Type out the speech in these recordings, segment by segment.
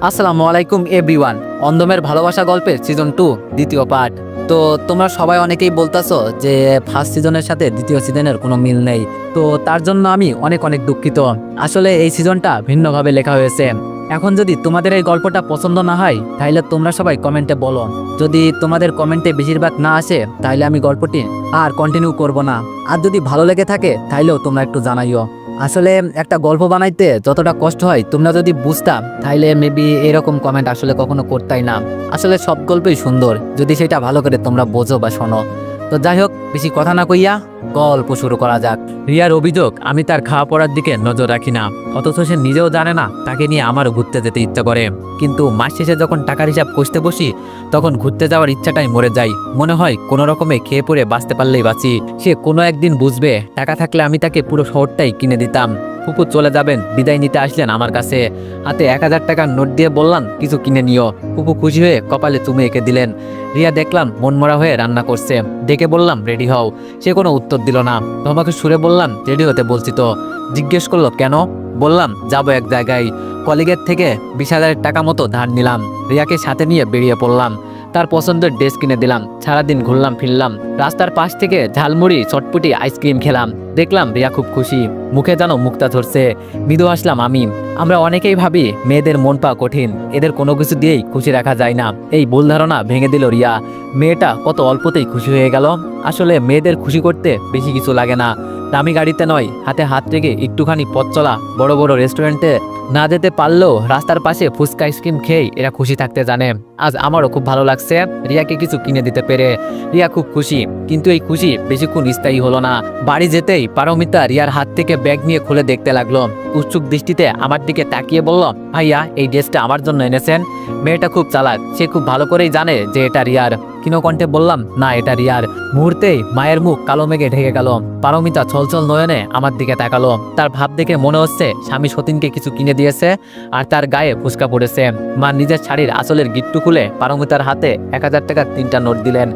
আসসালামু আলাইকুম এভরিওয়ান। অন্ধমের ভালোবাসা গল্পের সিজন 2 দ্বিতীয় পার্ট। তো তোমরা সবাই অনেকেই বলতাছো যে ফার্স্ট সিজনের সাথে দ্বিতীয় সিজনের কোনো মিল নেই। তো তার জন্য আমি অনেক অনেক দুঃখিত। আসলে এই সিজনটা ভিন্নভাবে লেখা হয়েছে। এখন যদি তোমাদের এই গল্পটা পছন্দ না হয় তাহলে তোমরা সবাই কমেন্টে বলো। যদি তোমাদের কমেন্টে বেশিরভাগ না আসে তাহলে আমি গল্পটি আর কন্টিনিউ করব না। আর যদি ভালো লেগে থাকে তাহলেও তোমরা একটু জানাইও। আসলে একটা গল্প বানাইতে যতটা কষ্ট হয় তোমরা যদি বুঝতাম তাহলে মেবি এরকম কমেন্ট আসলে কখনো করতাই না। আসলে সব গল্পই সুন্দর যদি সেটা ভালো করে তোমরা বোঝো বা শোনো। তো যাই হোক, বেশি কথা না কইয়া গল্প শুরু করা যাক। রিয়ার অভিযোগ, আমি তার খাওয়া পড়ার দিকে নজর রাখি না, অথচ সে নিজেও জানে না তাকে নিয়ে আমারও ঘুরতে যেতে ইচ্ছা করে। কিন্তু মাস শেষে যখন টাকার হিসাব কষতে বসি তখন ঘুরতে যাওয়ার ইচ্ছাটাই মরে যায়। মনে হয় কোনো রকমে খেয়ে পড়ে বাঁচতে পারলেই বাঁচি। সে কোনো একদিন বুঝবে, টাকা থাকলে আমি তাকে পুরো শহরটাই কিনে দিতাম। ফুপু চলে যাবেন, বিদায় নিতে আসলেন আমার কাছে। হাতে 1000 টাকার নোট দিয়ে বললাম কিছু কিনে নিও। ফুপু খুশি হয়ে কপালে চুমে এঁকে দিলেন। রিয়া দেখলাম মনমরা হয়ে রান্না করছে, ডেকে বললাম রেডি হও। সে কোনো উত্তর দিল না। তোমাকে সুরে বললাম রেডি হতে বলছি তো। জিজ্ঞেস করলো কেন? বললাম যাবো এক জায়গায়, কলিগের থেকে 20,000 টাকা মতো ধার নিলাম। রিয়াকে সাথে নিয়ে বেরিয়ে পড়লাম। তার পছন্দের ড্রেস কিনে দিলাম। সারাদিন ঘুরলাম ফিরলাম, রাস্তার পাশ থেকে ঝালমুড়ি চটপটি আইসক্রিম খেলাম। দেখলাম রিয়া খুব খুশি, মুখে যেন মুক্তা ধরছে। মৃদু হাসলাম আমি। আমরা অনেকেই ভাবি মেয়েদের মন পা কঠিন, এদের কোনো কিছু দিয়েই খুশি রাখা যায় না। এই ভুল ধারণা ভেঙে দিল রিয়া। মেয়েটা কত অল্পতেই খুশি হয়ে গেল। আসলে মেয়েদের খুশি করতে বেশি কিছু লাগে না। দামি গাড়িতে নয়, হাতে হাত রেখে একটুখানি পথ চলা, বড় বড় রেস্টুরেন্টে না যেতে পারলেও রাস্তার পাশে ফুচকা আইসক্রিম খেয়ে এরা খুশি থাকতে জানে। আজ আমারও খুব ভালো লাগছে রিয়াকে কিছু কিনে দিতে পেরে। রিয়া খুব খুশি, কিন্তু এই খুশি বেশিক্ষণ স্থায়ী হলো না। বাড়ি যেতেই পারমিতা রিয়ার হাত থেকে ব্যাগ নিয়ে খুলে দেখতে লাগলো। উৎসুক দৃষ্টিতে আমার দিকে তাকিয়ে বলল, ভাইয়া এই ড্রেসটা আমার জন্য এনেছেন? মেয়েটা খুব চালাক, সে খুব ভালো করেই জানে যে এটা রিয়ার। কিনো কণ্ঠে বললাম, না এটা রিয়ার। মুহূর্তেই মায়ের মুখ কালো মেঘে ঢেকে গেল। পারমিতা ছলছল নয়নে আমার দিকে তাকালো। তার ভাব দেখে মনে হচ্ছে স্বামী সতীনকে কিছু কিনে দিয়েছে আর তার গায়ে ফুসকা পড়েছে। মা নিজের শাড়ির আঁচলের গিট্টু খুলে পারমিতার হাতে 1000 টাকার 3টা নোট দিলেন।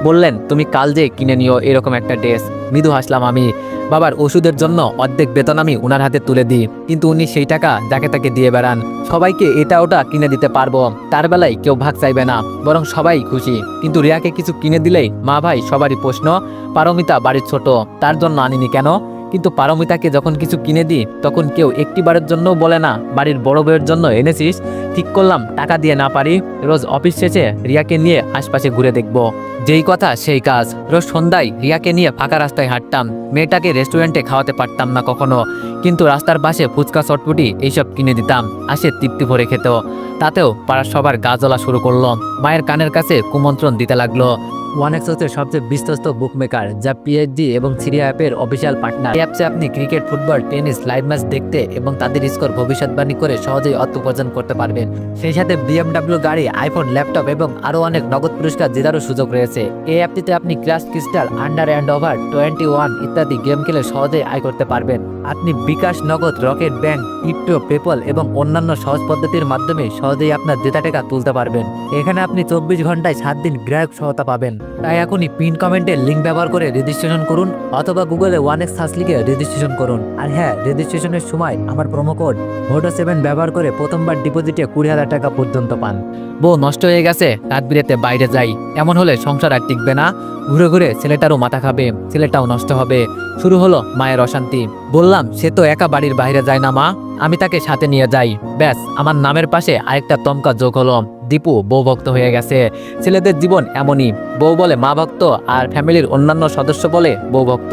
বললেন, তুমি কাল যে কিনে নিও এরকম একটা ড্রেস। মৃদু হাসলাম আমি। বাবার ওষুধের জন্য অর্ধেক বেতন আমি উনার হাতে তুলে দিই, কিন্তু উনি সেই টাকা যাকে তাকে দিয়ে বেড়ান। সবাইকে এটা ওটা কিনে দিতে পারবো, তার বেলায় কেউ ভাগ চাইবে না, বরং সবাই খুশি। কিন্তু রিয়াকে কিছু কিনে দিলেই মা ভাই সবারই প্রশ্ন। পারমিতা বাড়ির ছোট, তার জন্য আনিনি কেন? কিন্তু পারমিতাকে যখন কিছু কিনে দিই তখন কেউ একটিবারের জন্য বলে না বাড়ির বড় বউয়ের জন্য এনেছিস। ঠিক করলাম টাকা দিয়ে না পারি, রোজ অফিস শেষে রিয়াকে নিয়ে আশপাশে ঘুরে দেখব। যেই কথা সেই কাজ। রোজ সন্ধ্যায় রিয়াকে নিয়ে ফাঁকা রাস্তায় হাঁটতাম। মেয়েটাকে রেস্টুরেন্টে খাওয়াতে পারতাম না কখনো, কিন্তু রাস্তার পাশে ফুচকা চটপটি এইসব কিনে দিতাম। আসে তৃপ্তি ভরে খেত। তাতেও পাড়ার সবার গা জ্বলা শুরু করলো। মায়ের কানের কাছে কুমন্ত্রণ দিতে লাগলো। ওয়ানেক্স হচ্ছে সবচেয়ে বিশ্বস্ত বুকমেকার, যা পিএইচডি এবং সিরিয়া অ্যাপের অফিসিয়াল পার্টনার। এই অ্যাপসে আপনি cricket, football, tennis live match দেখতে এবং তাদের স্কোর ভবিষ্যৎবাণী করে সহজেই অর্থ উপার্জন করতে পারবেন। সেই সাথে BMW গাড়ি, আইফোন, ল্যাপটপ এবং আরও অনেক নগদ পুরস্কার জেতারও সুযোগ রয়েছে। এই অ্যাপটিতে আপনি class, crystal, under and over 21 ইত্যাদি গেম খেলে সহজেই আয় করতে পারবেন। আপনি বিকাশ, নগদ, রকেট ব্যাংক, ক্রিপ্টো, পেপল এবং অন্যান্য সহজ পদ্ধতির মাধ্যমে সহজেই আপনার জেতা টাকা তুলতে পারবেন। এখানে আপনি 24 ঘন্টায় 7 দিন গ্রাহক সহায়তা পাবেন। তাই এখনই পিন কমেন্টের লিঙ্ক ব্যবহার করে রেজিস্ট্রেশন করুন, অথবা গুগলে ওয়ানেক্স সার্চ লিখে রেজিস্ট্রেশন করুন। আর হ্যাঁ, রেজিস্ট্রেশনের সময় আমার প্রোমো কোড VOTO7 ব্যবহার করে প্রথমবার ডিপোজিটে 20,000 টাকা পর্যন্ত পান। বউ নষ্ট হয়ে গেছে, রাত বিরেতে বাইরে যাই, এমন হলে সংসার আর টিকবে না। ঘুরে ঘুরে ছেলেটারও মাথা খাবে, ছেলেটাও নষ্ট হবে। শুরু হলো মায়ের অশান্তি। বললাম, সে তো একা বাড়ির বাইরে যায় না মা, আমি তাকে সাথে নিয়ে যাই। ব্যাস, আমার নামের পাশে আরেকটা তমকা যোগ হলো। দীপু বউ ভক্ত হয়ে গেছে। ছেলেদের জীবন এমনই, বউ বলে মা ভক্ত আর ফ্যামিলির অন্যান্য সদস্য বলে বউ ভক্ত।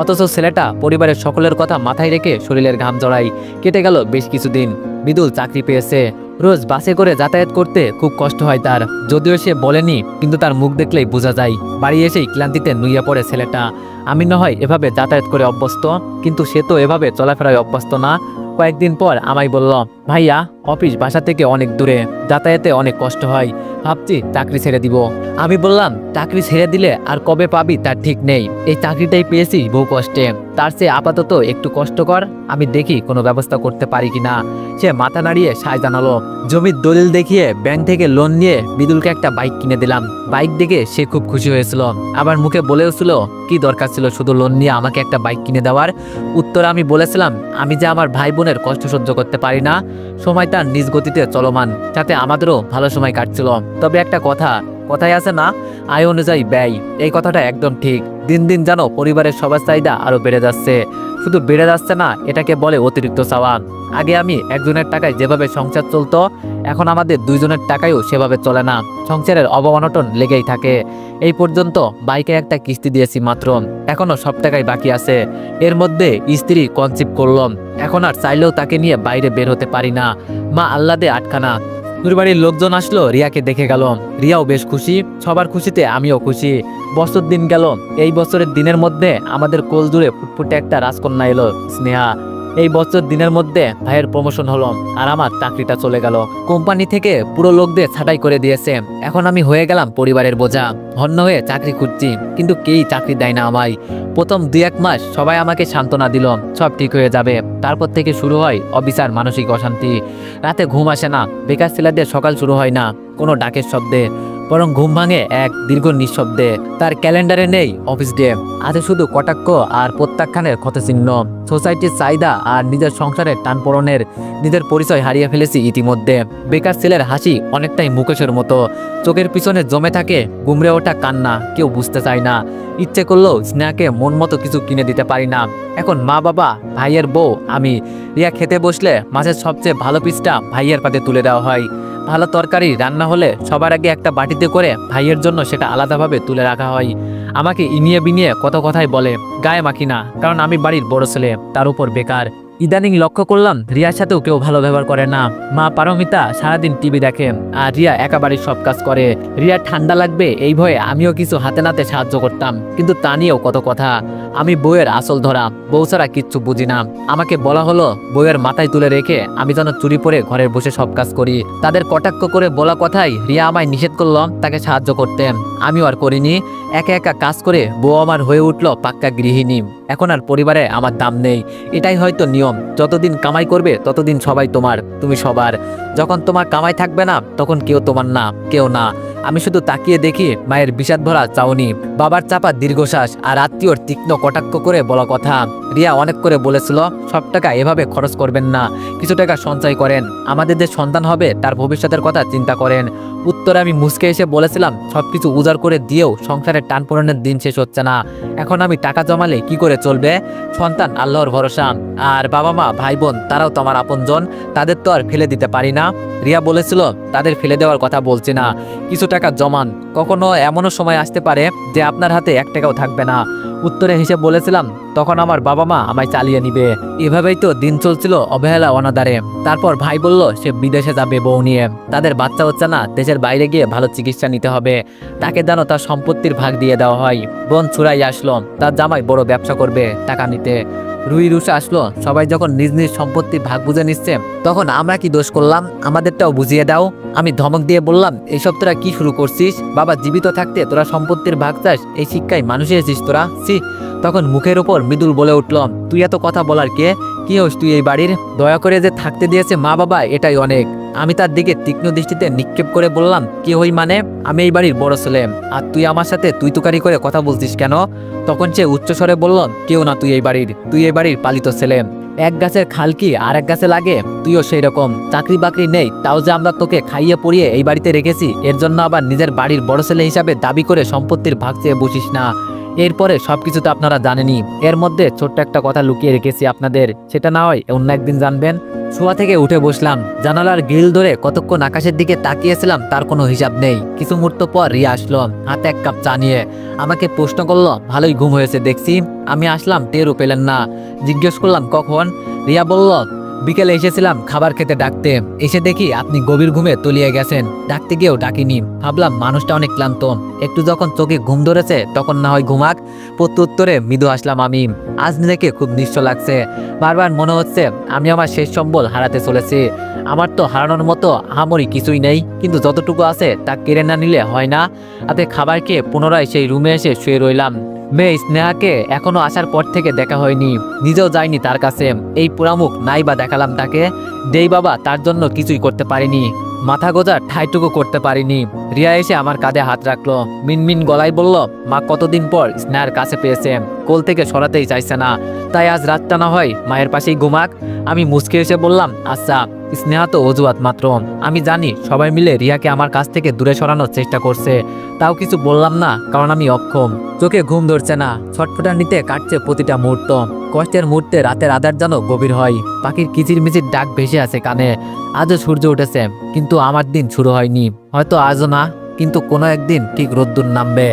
অথচ ছেলেটা পরিবারের সকলের কথা মাথায় রেখে শরীরের ঘাম জড়াই। কেটে গেল বেশ কিছুদিন। বিদুল চাকরি পেয়েছে। রোজ বাসে করে যাতায়াত করতে খুব কষ্ট হয় তার, যদিও সে বলেনি, কিন্তু তার মুখ দেখলেই বোঝা যায়। বাড়ি এসেই ক্লান্তিতে নুইয়া পড়ে ছেলেটা। আমি না হয় এভাবে যাতায়াত করে অভ্যস্ত, কিন্তু সে তো এভাবে চলাফেরায় অভ্যস্ত না। কয়েকদিন পর আমায় বলল, ভাইয়া অফিস বাসা থেকে অনেক দূরে, যাতায়াতে অনেক কষ্ট হয়, ভাবছি চাকরি ছেড়ে দিব। আমি বললাম, চাকরি ছেড়ে দিলে আর কবে পাবি তার ঠিক নেই। এই চাকরিটাই পেয়েছি বহু কষ্টে, তার চেয়ে আপাতত একটু কষ্ট কর, আমি দেখি কোনো ব্যবস্থা করতে পারি কিনা। সে মাথা নাড়িয়ে সায় জানালো। জমির দলিল দেখিয়ে ব্যাংক থেকে লোন নিয়ে বিদুলকে একটা বাইক কিনে দিলাম। বাইক দেখে সে খুব খুশি হয়েছিল। আবার মুখে বলেওছিল, কি দরকার ছিল শুধু লোন নিয়ে আমাকে একটা বাইক কিনে দেওয়ার। উত্তরে আমি বলেছিলাম, আমি যে আমার ভাই বোনের কষ্ট সহ্য করতে পারি না। সময় জীবনটা নিজ গতিতে চলমান, সাথে আমাদেরও ভালো সময় কাটছিল। তবে একটা কথায় আছে না, আয় অনুযায়ী ব্যয়, এই কথাটা একদম ঠিক। দিন দিন যেন পরিবারের সবার চাহিদা আরো বেড়ে যাচ্ছে। শুধু বেড়ে যাচ্ছে না, এটাকে বলে অতিরিক্ত চাওয়া। আগে আমি একজনের টাকায় যেভাবে সংসার চলতো, এখন আমাদের দুইজনের টাকায়ও সেভাবে চলে না। সংসারের অবনটন লেগেই থাকে। এই পর্যন্ত বাইকে একটা কিস্তি দিয়েছি মাত্র, এখনো সব টাকাই বাকি আছে। এর মধ্যে স্ত্রী কনসিভ করলাম, এখন আর চাইলেও তাকে নিয়ে বাইরে বের হতে পারি না। মা আহ্লাদে আটখানা। বাড়ির লোকজন আসলো, রিয়াকে দেখে গেল। রিয়াও বেশ খুশি, সবার খুশিতে আমিও খুশি। বছর দিন গেল। এই বছরের দিনের মধ্যে আমাদের কোল জুড়ে ফুটফুটে একটা রাজকন্যা এলো, স্নেহা। এই বছর দিনের মধ্যে ভাইয়ের প্রমোশন হলো, আর আমার চাকরিটা চলে গেল। কোম্পানি থেকে পুরো লোকদের ছাঁটাই করে দিয়েছে। এখন আমি হয়ে গেলাম পরিবারের বোঝা। হন্য হয়ে চাকরি খুঁজছি, কিন্তু কেই চাকরি দেয় না আমায়। প্রথম 2-1 মাস সবাই আমাকে সান্ত্বনা দিল, সব ঠিক হয়ে যাবে। তারপর থেকে শুরু হয় অবিচার, মানসিক অশান্তি। রাতে ঘুম আসে না, বেকার ছেলেদের সকাল শুরু হয় না কোনো ডাকের শব্দে, বরং ঘুম ভাঙে এক দীর্ঘ নিঃশব্দে। তার ক্যালেন্ডারে নেই অফিস ডে, আছে শুধু কটাক্ষ আর প্রত্যাখ্যানের ক্ষতচিহ্ন। সোসাইটির চাহিদা আর নিজের সংসারের টানপোড়নের নিজের পরিচয় হারিয়ে ফেলেছি ইতিমধ্যে। বেকার ছেলের হাসি অনেকটাই মুকেশের মতো, চোখের পিছনে জমে থাকে গুমড়ে ওঠা কান্না, কেউ বুঝতে চায় না। ইচ্ছে করলেও স্নেহাকে মন মতো কিছু কিনে দিতে পারি না। এখন মা বাবা, ভাইয়ের বউ, আমি। রিয়া খেতে বসলে মাছের সবচেয়ে ভালো পিসটা ভাইয়ের পাতে তুলে দেওয়া হয়। ভালো তরকারি রান্না হলে সবার আগে একটা বাটিতে করে ভাইয়ের জন্য সেটা আলাদাভাবে তুলে রাখা হয়। আমাকে ইনিয়ে বিনিয়ে কত কথাই বলে, গায়ে মাখি না, কারণ আমি বাড়ির বড় ছেলে, তার উপর বেকার। ইদানিং লক্ষ্য করলাম রিয়ার সাথেও কেউ ভালো ব্যবহার করে না। মা পারমিতা সারাদিন টিভি দেখে, আর রিয়া একা বাড়ির সব কাজ করে। রিয়া ঠান্ডা লাগবে এই ভয়ে আমিও কিছু হাতে নাতে সাহায্য করতাম, কিন্তু তা নিয়েও কত কথা। আমি বউয়ের আসল ধরা, বউ ছাড়া কিচ্ছু বুঝি না। আমাকে বলা হলো বউয়ের মাথায় তুলে রেখে আমি যেন চুরি পরে ঘরে বসে সব কাজ করি। তাদের কটাক্ষ করে বলা কথাই রিয়া আমায় নিষেধ করলো তাকে সাহায্য করতে। আমিও আর করিনি। একা একা কাজ করে বউ আমার হয়ে উঠলো পাক্কা গৃহিণী। এখন আর পরিবারে আমার দাম নেই, এটাই হয়তো নিয়ম। যতদিন কামাই করবে ততদিন সবাই তোমার, তুমি সবার। যখন তোমার কামাই থাকবে না, তখন কেউ তোমার না, কেউ না। আমি শুধু তাকিয়ে দেখি মায়ের বিষাদ ভরা চাউনি, বাবার চাপা দীর্ঘশ্বাস, আর আত্মীয়র তীক্ষ্ণ কটাক্ষ করে বলা কথা। রিয়া অনেক করে বলেছিল সব টাকা এভাবে খরচ করবেন না, কিছু টাকা সঞ্চয় করেন, আমাদের যে সন্তান হবে তার ভবিষ্যতের কথা চিন্তা করেন। উত্তরে আমি মুচকে এসে বলেছিলাম সবকিছু উজাড় করে দিয়েও সংসারের টানপোড়েনের দিন শেষ হচ্ছে না। এখন আমি টাকা জমালে কি করে চলবে? সন্তান আল্লাহর ভরসা, আর বাবা মা ভাই বোন তারাও তো আমার আপনজন, তাদের তো আর ফেলে দিতে পারি না। রিয়া বলেছিল তাদের ফেলে দেওয়ার কথা বলছি না, কিছু টাকা জমান, কখনো এমনও সময় আসতে পারে যে আপনার হাতে 1 টাকাও থাকবে না। উত্তরে হিসেব বলেছিলাম তখন আমার বাবা মা আমায় চালিয়ে নিবে। এভাবেই তো দিন চলছিল অবহেলা অনাদারে। তারপর ভাই বলল সে বিদেশে যাবে বউ নিয়ে, তাদের বাচ্চা হচ্ছে না, দেশের বাইরে গিয়ে ভালো চিকিৎসা নিতে হবে। তাকে যেন তার সম্পত্তির ভাগ দিয়ে দেওয়া হয়। বোন ছুড়াই আসলো, তার জামাই বড় ব্যবসা করবে টাকা নিতে। রুই রুষে আসলো, সবাই যখন নিজ নিজ সম্পত্তি ভাগ বুঝে নিচ্ছে, তখন আমরা কি দোষ করলাম? আমাদেরটাও বুঝিয়ে দাও। আমি ধমক দিয়ে বললাম এইসব তোরা কি শুরু করছিস? বাবা জীবিত থাকতে তোরা সম্পত্তির ভাগ চাস? এই শিক্ষায় মানুষ এসেছিস তোরা? সি। তখন মুখের ওপর মৃদুল বলে উঠল, তুই এত কথা বলার কে? কি হোস তুই এই বাড়ির? দয়া করে যে থাকতে দিয়েছে মা বাবা, এটাই অনেক। আমি তার দিকে তীক্ষ্ণ দৃষ্টিতে নিক্ষেপ করে বললাম, কি হই মানে? আমি এই বাড়ির বড় ছেলে, আর তুই আমার সাথে তুই তুকারি করে কথা বলছিস কেন? তখন সে উচ্চস্বরে বলল, কেউ না তুই এই বাড়ির পালিত ছেলে। এক গাছের খাল কি আর এক গাছে লাগে? তুইও সেই রকম। চাকরি বাকরি নেই, তাও যে আমরা তোকে খাইয়ে পড়িয়ে এই বাড়িতে রেখেছি, এর জন্য আবার নিজের বাড়ির বড় ছেলে হিসাবে দাবি করে সম্পত্তির ভাগ চেয়ে বসিস না। এরপরে সবকিছু তো আপনারা জানেনই, এর মধ্যে ছোট্ট একটা কথা লুকিয়ে রেখেছি আপনাদের, সেটা না হয় অন্য একদিন জানবেন। শোয়া থেকে উঠে বসলাম, জানালার গ্রিল ধরে কতক্ষণ আকাশের দিকে তাকিয়েছিলাম তার কোনো হিসাব নেই। কিছু মুহূর্ত পর রিয়া আসলো, হাতে 1 কাপ চা নিয়ে। আমাকে প্রশ্ন করলো, ভালোই ঘুম হয়েছে দেখছি। আমি আসলাম, টেরও পেলেন না। জিজ্ঞেস করলাম কখন? রিয়া বলল, বিকেলে এসেছিলাম খাবার খেতে ডাকতে, এসে দেখি আপনি গভীর ঘুমে তলিয়ে গেছেন। ডাকতে গিয়েও ডাকিনি, ভাবলাম মানুষটা অনেক ক্লান্ত, একটু যখন চোখে ঘুম ধরেছে তখন না হয় ঘুমাক। প্রত্যুত্তরে মৃদু আসলাম আমি। আজ নিজেকে খুব নিঃস্ব লাগছে, বারবার মনে হচ্ছে আমি আমার শেষ সম্বল হারাতে চলেছি। আমার তো হারানোর মতো আহামরি কিছুই নেই, কিন্তু যতটুকু আছে তা কেড়ে না নিলে হয় না। রাতে খাবার খেয়ে পুনরায় সেই রুমে এসে শুয়ে রইলাম। মেয়ে স্নেহাকে এখনো আসার পর থেকে দেখা হয়নি, নিজেও যায়নি তার কাছে। এই পোড়ামুখ নাই বা দেখালাম তাকে? দেই বাবা তার জন্য কিছুই করতে পারিনি, মাথা গোজার ঠাইটুকু করতে পারিনি। রিয়া এসে আমার কাঁধে হাত রাখলো, মিনমিন গলায় বলল, মা কতদিন পর স্নেহার কাছে পেয়েছে, কোল থেকে সরাতেই চাইছে না, তাই আজ রাতটা না হয় মায়ের পাশেই ঘুমাক। আমি মুচকে এসে বললাম, আচ্ছা। স্নেহা তো অজুহাত মাত্র। আমি জানি সবাই মিলে রিয়াকে আমার কাছ থেকে দূরে সরানোর চেষ্টা করছে, তাও কিছু বললাম না কারণ আমি অক্ষম। চোখে ঘুম ধরছে না, ছটফটানিতে কাটছে প্রতিটা মুহূর্ত। কষ্টের মুহূর্তে রাতের আধার যেন গভীর হয়, পাখির কিচিরমিচির ডাক ভেসে আছে কানে। আজও সূর্য উঠেছে, কিন্তু আমার দিন শুরু হয়নি। হয়তো আজও না, কিন্তু কোনো একদিন ঠিক রোদ্দুর নামবে।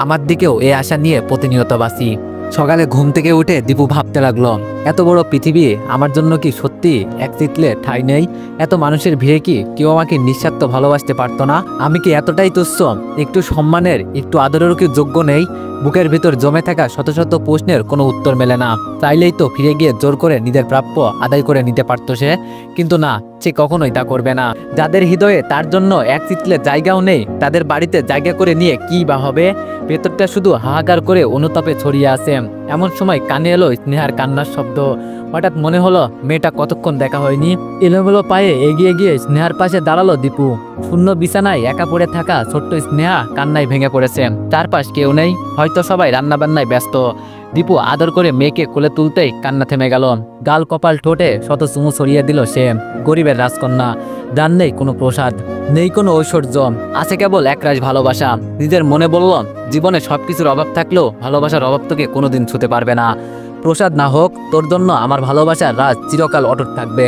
আমার দিকেও এ আশা নিয়ে প্রতিনিয়ত বাঁচি। সকালে ঘুম থেকে উঠে দীপু ভাবতে লাগলো, এত বড় পৃথিবী, আমার জন্য কি সত্যি এক চিতলে ঠাঁই নেই? এত মানুষের ভিড়ে কি কেউ আমাকে নিঃস্বার্থ ভালোবাসতে পারতো না? আমি কি এতটাই তুচ্ছ? একটু সম্মানের, একটু আদরেরও কি যোগ্য নেই? বুকের ভিতর জমে থাকা শত শত প্রশ্নের কোনো উত্তর মেলে না। চাইলেই তো ফিরে গিয়ে জোর করে নিজের প্রাপ্য আদায় করে নিতে পারতো সে, কিন্তু না, সে কখনোই তা করবে না। যাদের হৃদয়ে তার জন্য এক চিতলে জায়গাও নেই, তাদের বাড়িতে জায়গা করে নিয়ে কি বা হবে? ভেতরটা শুধু হাহাকার করে অনুতাপে ছড়িয়ে আছে। এমন সময় কানে এলো স্নেহার কান্নার শব্দ। হঠাৎ মনে হলো মেয়েটা কতক্ষণ দেখা হয়নি। এলোমেলো পায়ে এগিয়ে গিয়ে স্নেহার পাশে দাঁড়ালো দীপু। শূন্য বিছানায় একা পড়ে থাকা ছোট্ট স্নেহা কান্নায় ভেঙে পড়েছে। চারপাশ কেউ নেই, হয়তো সবাই রান্নাবান্নায় ব্যস্ত। দীপু আদর করে মেয়েকে কোলে তুলতেই কান্না থেমে গেল। গাল কপাল ঠোঁটে শত চুমু ছড়িয়ে দিল সে। গরিবের রাজকন্যা, যার নেই কোনো প্রসাদ, নেই কোনো ঐশ্বর্য, আছে কেবল একরাশ ভালোবাসা। নিজের মনে বলল, জীবনে সবকিছুর অভাব থাকলেও ভালোবাসার অভাব তোকে কোনোদিন ছুতে পারবে না। প্রসাদ না হোক, তোর জন্য আমার ভালোবাসার রাজ চিরকাল অটুট থাকবে।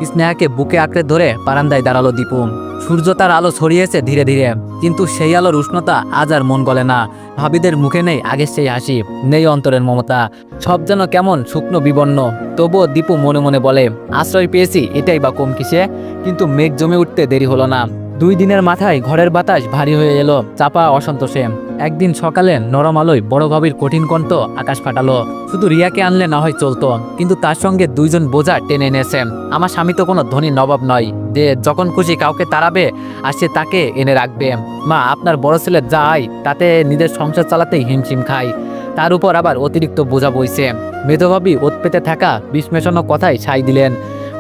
স্নেহাকে বুকে আঁকড়ে ধরে বারান্দায় দাঁড়ালো দীপু। সূর্য তার আলো ছড়িয়েছে ধীরে ধীরে, কিন্তু সেই আলোর উষ্ণতা আজ আর মন গলে না। ভাবিদের মুখে নেই আগের সেই হাসি, নেই অন্তরের মমতা, সব যেন কেমন শুকনো বিবর্ণ। তবুও দীপু মনে মনে বলে, আশ্রয় পেয়েছি এটাই বা কম কিসে? কিন্তু মেঘ জমে উঠতে দেরি হলো না। 2 দিনের মাথায় ঘরের বাতাস ভারী হয়ে এলো, চাপা অসন্তোষে। একদিন সকালে নরম আলোয় বড় ভাবির কঠিন কণ্ঠ আকাশ ফাটালো, শুধু রিয়াকে আনলে না হয় চলতো, কিন্তু তার সঙ্গে 2 জন বোঝা টেনে এনেছে। আমার স্বামী তো কোনো ধনী নবাব নয় যে যখন খুশি কাউকে তাড়াবে আর সে তাকে এনে রাখবে। মা, আপনার বড় ছেলে যায় তাতে নিজের সংসার চালাতেই হিমশিম খায়, তার উপর আবার অতিরিক্ত বোঝা বইছে। মেধভাবী ওত পেতে থাকা বিষ মেশানো কথাই ছাই দিলেন।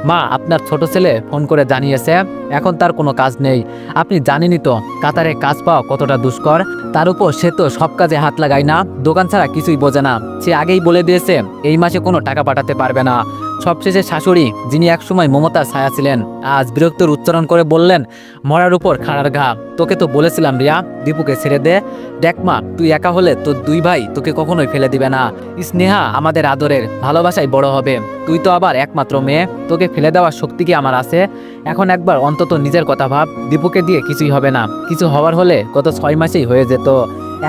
মা, আপনার ছোট ছেলে ফোন করে জানিয়েছে এখন তার কোনো কাজ নেই। আপনি জানেনই তো কাতারে কাজ পাওয়া কতটা দুষ্কর। তার উপর সে তো সব কাজে হাত লাগায় না, দোকান ছাড়া কিছুই বোঝে না। সে আগেই বলে দিয়েছে এই মাসে কোনো টাকা পাঠাতে পারবে না। সবশেষে শাশুড়ি, যিনি একসময় মমতার ছায়া ছিলেন, আজ বিরক্তর উচ্চারণ করে বললেন, মরার উপর খাড়ার ঘা। তোকে তো বলেছিলাম রিয়া, দীপুকে ছেড়ে দে। দেখ মা, তুই একা হলে তোর 2 ভাই তোকে কখনোই ফেলে দিবে না। স্নেহা আমাদের আদরের, ভালোবাসায় বড় হবে। তুই তো আবার একমাত্র মেয়ে, তোকে ফেলে দেওয়ার শক্তি কি আমার আছে? এখন একবার অন্তত নিজের কথা ভাব। দীপুকে দিয়ে কিছুই হবে না, কিছু হওয়ার হলে গত 6 মাসেই হয়ে যেত।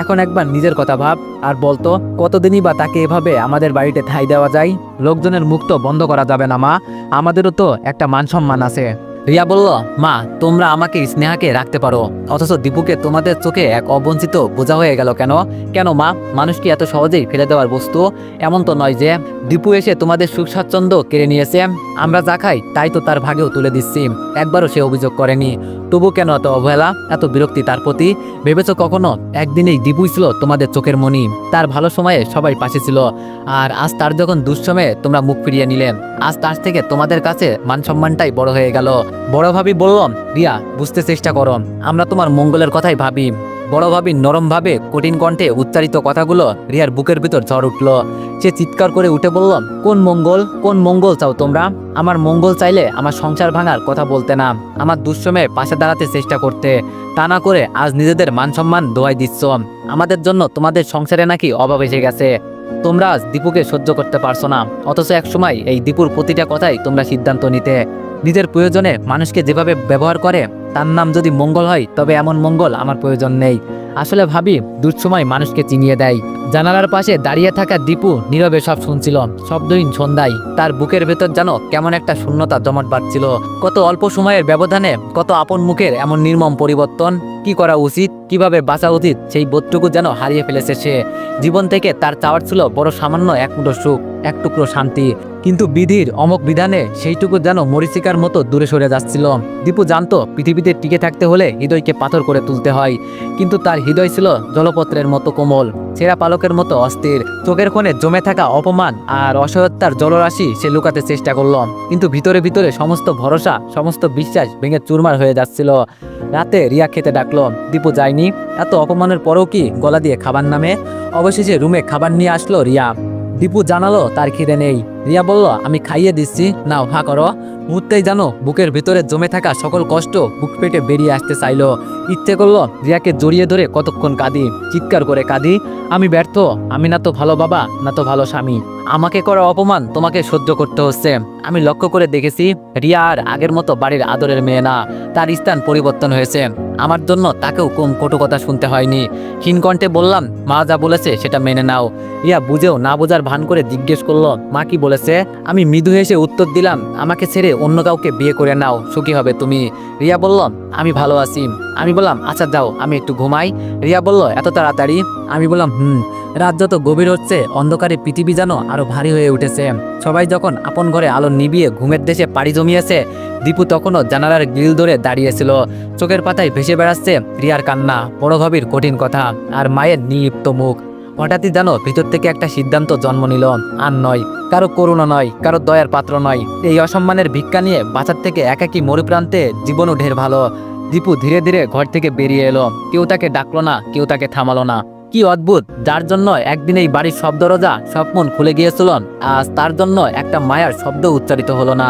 এখন একবার নিজের কথা ভাব আর বলতো, কতদিনই বা তাকে এভাবে আমাদের বাড়িতে ঠাঁই দেওয়া যায়? লোকজনের মুখ তো বন্ধ করা যাবে না মা, আমাদেরও তো একটা মান সম্মান আছে। রিয়া বলল, মা, তোমরা আমাকে স্নেহাকে রাখতে পারো, অথচ দীপুকে তোমাদের চোখে এক অবঞ্চিত বোঝা হয়ে গেল কেন? কেন মা, মানুষ কি এত সহজেই ফেলে দেওয়ার বস্তু? এমন তো নয় যে দীপু এসে তোমাদের সুখ স্বাচ্ছন্দ্য কেড়ে নিয়েছে। আমরা যা খাই তাই তো তার ভাগেও তুলে দিচ্ছি, একবারও সে অভিযোগ করেনি। তবু কেন এত অবহেলা, এত বিরক্তি তার প্রতি? ভেবেছো কখনো একদিনেই দীপুই ছিল তোমাদের চোখের মণি, তার ভালো সময়ে সবাই পাশে ছিল, আর আজ তার যখন দুঃসময়ে তোমরা মুখ ফিরিয়ে নিলে, আজ তার থেকে তোমাদের কাছে মান সম্মানটাই বড় হয়ে গেল। বড় ভাবি বললাম, রিয়া বুঝতে চেষ্টা করো, আমরা তোমার মঙ্গলের কথাই ভাবি। বড় ভাবি নরমভাবে কঠিন কণ্ঠে উচ্চারিত কথাগুলো রিয়ার বুকের ভিতর ঝড় উঠল। সে চিৎকার করে উঠে বলল, কোন মঙ্গল, কোন মঙ্গল চাও তোমরা? আমার মঙ্গল চাইলে আমার সংসার ভাঙার কথা বলতে না, আমার দুঃসময়ে পাশে দাঁড়াতে চেষ্টা করতে। তা না করে আজ নিজেদের মান সম্মান দোয়াই দিচ্ছ। আমাদের জন্য তোমাদের সংসারে নাকি অভাব এসে গেছে। তোমরা আজ দীপুকে সহ্য করতে পারছো না, অথচ একসময় এই দীপুর প্রতিটা কথাই তোমরা সিদ্ধান্ত নিতে। নিজের প্রয়োজনে মানুষকে যেভাবে ব্যবহার করে, তার নাম যদি মঙ্গল হয়, তবে এমন মঙ্গল আমার প্রয়োজন নেই। আসলে ভাবি দুঃসময় মানুষকে চিনিয়ে দেয়। জানালার পাশে দাঁড়িয়ে থাকা দীপু নীরবে সব শুনছিল। শব্দহীন সন্ধ্যায় তার বুকের ভেতর যেন কেমন একটা শূন্যতা জমাট বাঁধছিল। কত অল্প সময়ের ব্যবধানে কত আপন মুখের এমন নির্মম পরিবর্তন। কি করা উচিত, কিভাবে বাঁচা উচিত, সেই বোধটুকু যেন হারিয়ে ফেলেছে সে। জীবন থেকে তার চাওয়ার ছিল বড় সামান্য এক মুঠো সুখ, এক টুকরো শান্তি, কিন্তু বিধির অমোঘ বিধানে সেইটুকু যেন মরীচিকার মতো দূরে সরে যাচ্ছিল। দীপু জানতো পৃথিবীতে টিকে থাকতে হলে হৃদয়কে পাথর করে তুলতে হয়, কিন্তু তার হৃদয় ছিল জলপত্রের মতো কোমল, ছেঁড়া পালকের মতো অস্থির। চোখের কোণে জমে থাকা অপমান আর অসহায়তার জলরাশি সে লুকাতে চেষ্টা করল, কিন্তু ভিতরে ভিতরে সমস্ত ভরসা, সমস্ত বিশ্বাস ভেঙে চুরমার হয়ে যাচ্ছিল। রাতে রিয়া খেতে ডাকলো, দীপু যায়নি। এত অপমানের পরেও কি গলা দিয়ে খাবার নামে? অবশেষে রুমে খাবার নিয়ে আসলো রিয়া। দীপু জানালো তার খিদে নেই। রিয়া বলল আমি খাইয়ে দিচ্ছি, নাও হা করো। মুহূর্তেই জানো বুকের ভিতরে জমে থাকা সকল কষ্ট বুক পেটে বেরিয়ে আসতে চাইলো। ইচ্ছে করলো রিয়াকে জড়িয়ে ধরে কতক্ষণ কাঁদি, চিৎকার করে কাঁদি, আমি ব্যর্থ, আমি না তো ভালো বাবা, না তো ভালো স্বামী, আমাকে করা অপমান তোমাকে সহ্য করতে হচ্ছে। আমি লক্ষ্য করে দেখেছি রিয়া আর আগের মতো বাড়ির আদরের মেয়ে না, তার স্থান পরিবর্তন হয়েছে। আমার জন্য তাকেও কম কটু কথা শুনতে হয়নি। ক্ষীণকণ্ঠে বললাম মা যা বলেছে সেটা মেনে নাও। রিয়া বুঝেও না বোঝার ভান করে জিজ্ঞেস করলো মা কি বলেছে। আমি মৃদু হেসে উত্তর দিলাম আমাকে ছেড়ে অন্য কাউকে বিয়ে করে নাও, সুখী হবে তুমি। রিয়া বলল আমি ভালো আছি। আমি বললাম আচ্ছা যাও আমি একটু ঘুমাই। রিয়া বলল এত তাড়াতাড়ি। আমি বললাম রাত যত গভীর হচ্ছে অন্ধকারে পৃথিবী যেন আরো ভারী হয়ে উঠেছে। সবাই যখন আপন ঘরে আলো নিভিয়ে ঘুমের দেশে পাড়ি জমিয়েছে, দীপু তখনও জানালার গ্রিল ধরে দাঁড়িয়েছিল। চোখের পাতায় ভেসে বেড়াচ্ছে রিয়ার কান্না, বড় ভাবির কঠিন কথা, আর মায়ের নিলিপ্ত মুখ। হঠাৎই যেন ভিতর থেকে একটা সিদ্ধান্ত জন্ম নিল, আর নয়, কারো করুণা নয়, কারো দয়ার পাত্র নয়, এই অসম্মানের ভিক্ষা নিয়ে বাঁচার থেকে একাকী মরুপ্রান্তে জীবনও ঢের ভালো। দীপু ধীরে ধীরে ঘর থেকে বেরিয়ে এলো। কেউ তাকে ডাকলো না, কেউ তাকে থামালো না। কি অদ্ভুত, যার জন্য একদিন এই বাড়ির সব দরজা সব মন খুলে গিয়েছিল, আজ তার জন্য একটা মায়ার শব্দ উচ্চারিত হলো না।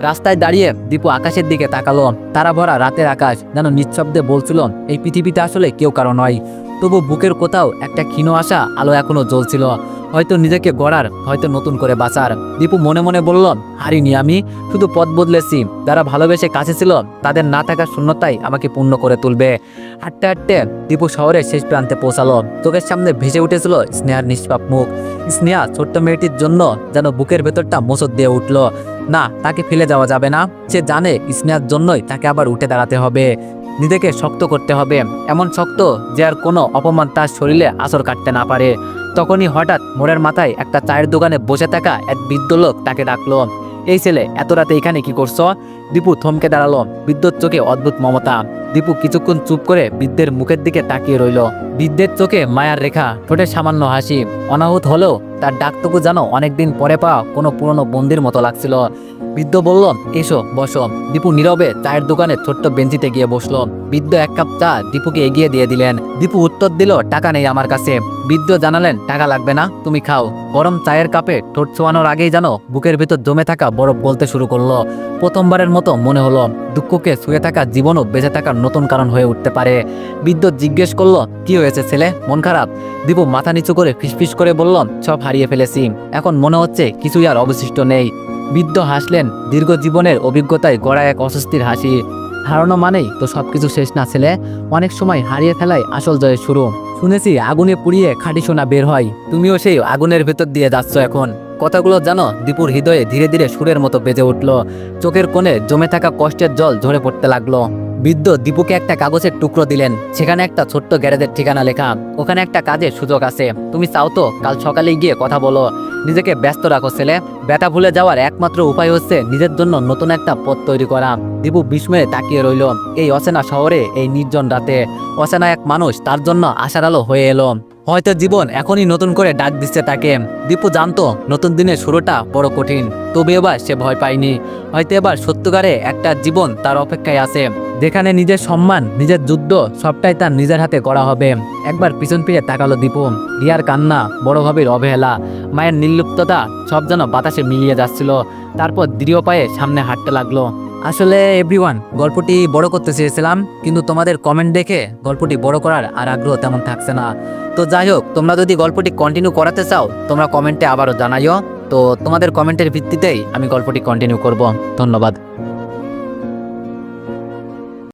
রাস্তায় দাঁড়িয়ে দীপু আকাশের দিকে তাকালো। তারা ভরা রাতের আকাশ যেন নিঃশব্দে বলছিল এই পৃথিবীতে আসলে কেউ কারো নয়। তবু বুকের কোথাও একটা ক্ষীণ আশা আলো এখনো জ্বলছিল, হয়তো নিজেকে গড়ার, হয়তো নতুন করে বাঁচার। দীপু মনে মনে বলল হারিনি আমি, শুধু পথ বদলেছি। যারা ভালোবেসে কাছে ছিল তাদের না থাকার শূন্যতাই আমাকে পূর্ণ করে তুলবে। হাঁটতে হাঁটতে দীপু শহরের শেষ প্রান্তে পৌঁছালো। চোখের সামনে ভেসে উঠেছিল স্নেহার নিষ্পাপ মুখ। স্নেহা ছোট্ট মেয়েটির জন্য যেন বুকের ভেতরটা মোচড় দিয়ে উঠল। না, তাকে ফেলে যাওয়া যাবে না। সে জানে স্নেহার জন্যই তাকে আবার উঠে দাঁড়াতে হবে, নিজেকে শক্ত করতে হবে, এমন শক্ত যে আর কোনো অপমান তার শরীরে আঁচড় কাটতে না পারে। তখনই হঠাৎ মোড়ের মাথায় একটা চায়ের দোকানে বসে থাকা এক বৃদ্ধ লোক তাকে ডাকলো, এই ছেলে এত রাতে এখানে কি করছো? দীপু থমকে দাঁড়ালো, বৃদ্ধর চোখে অদ্ভুত মমতা। দীপু কিছুক্ষণ চুপ করে বৃদ্ধের মুখের দিকে তাকিয়ে রইল। বৃদ্ধের চোখে মায়ার রেখা, ঠোঁটে সামান্য হাসি। অনাহুত হলেও তার ডাকটুকু যেন অনেকদিন পরে পাওয়া কোনো পুরনো বন্দির মতো লাগছিল। বৃদ্ধ বলল এসো বসো। দীপু নীরবে চায়ের দোকানে ছোট্ট বেঞ্চিতে গিয়ে বসলো। বৃদ্ধ এক কাপ চা দীপুকে এগিয়ে দিয়ে দিলেন। দীপু উত্তর দিল টাকা নেই আমার কাছে। বৃদ্ধ জানালেন টাকা লাগবে না, তুমি খাও। গরম চায়ের কাপে ঠোঁট ছোঁয়ানোর আগেই যেন বুকের ভিতর জমে থাকা বরফ বলতে শুরু করলো। প্রথমবারের মতো মনে হলো দুঃখকে শুয়ে থাকা জীবনও বেঁচে থাকার নতুন কারণ হয়ে উঠতে পারে। বৃদ্ধ জিজ্ঞেস করলো কি হয়েছে ছেলে, মন খারাপ? দীপু মাথা নিচু করে ফিসফিস করে বলল সব হারিয়ে ফেলেছি, এখন মনে হচ্ছে কিছুই আর অবশিষ্ট নেই। বৃদ্ধ হাসলেন, দীর্ঘ জীবনের অভিজ্ঞতায় গড়া এক অস্বস্তির হাসি। হারানো মানেই তো সবকিছু শেষ না ছেলে, অনেক সময় হারিয়ে ফেলাই আসল জয়ের শুরু। শুনেছি আগুনে পুড়িয়ে খাঁটি সোনা বের হয়, তুমিও সেই আগুনের ভেতর দিয়ে যাচ্ছ এখন। কথাগুলো জানো দীপুর হৃদয়ে ধীরে ধীরে সুরের মতো বেজে উঠল। চোখের কোণে জমে থাকা কষ্টের জল ঝরে পড়তে লাগলো। বৃদ্ধ দীপুকে একটা কাগজের টুকরো দিলেন, সেখানে একটা ছোট্ট গ্যারেজের ঠিকানা লেখা। ওখানে একটা কাজের সুযোগ আছে, তুমি চাও তো কাল সকালেই গিয়ে কথা বলো। নিজেকে ব্যস্ত রাখো ছেলে, ব্যথা ভুলে যাওয়ার একমাত্র উপায় হচ্ছে নিজের জন্য নতুন একটা পথ তৈরি করা। দীপু বিস্ময়ে তাকিয়ে রইল। এই অচেনা শহরে, এই নির্জন রাতে অচেনা এক মানুষ তার জন্য আশার আলো হয়ে এলো। হয়তো জীবন এখনই নতুন করে ডাক দিচ্ছে তাকে। দীপু জানতো নতুন দিনের শুরুটা বড় কঠিন, তবে এবার সে ভয় পায়নি। হয়তো এবার সত্যিকারে একটা জীবন তার অপেক্ষায় আছে, যেখানে নিজের সম্মান, নিজের যুদ্ধ সবটাই তার নিজের হাতে করা হবে। একবার পিছন ফিরে তাকালো দীপু। রিয়ার কান্না, বড় ভাবির অবহেলা, মায়ের নির্লিপ্ততা সব যেন বাতাসে মিলিয়ে যাচ্ছিল। তারপর দৃঢ় পায়ে সামনে হাঁটতে লাগলো। আসলে এভরিওয়ান, গল্পটি বড় করতে চেয়েছিলাম, কিন্তু তোমাদের কমেন্ট দেখে গল্পটি বড় করার আর আগ্রহ তেমন থাকছে না। তো যাই হোক, তোমরা যদি গল্পটি কন্টিনিউ করাতে চাও তোমরা কমেন্টে আবারও জানাইও। তো তোমাদের কমেন্টের ভিত্তিতেই আমি গল্পটি কন্টিনিউ করব। ধন্যবাদ।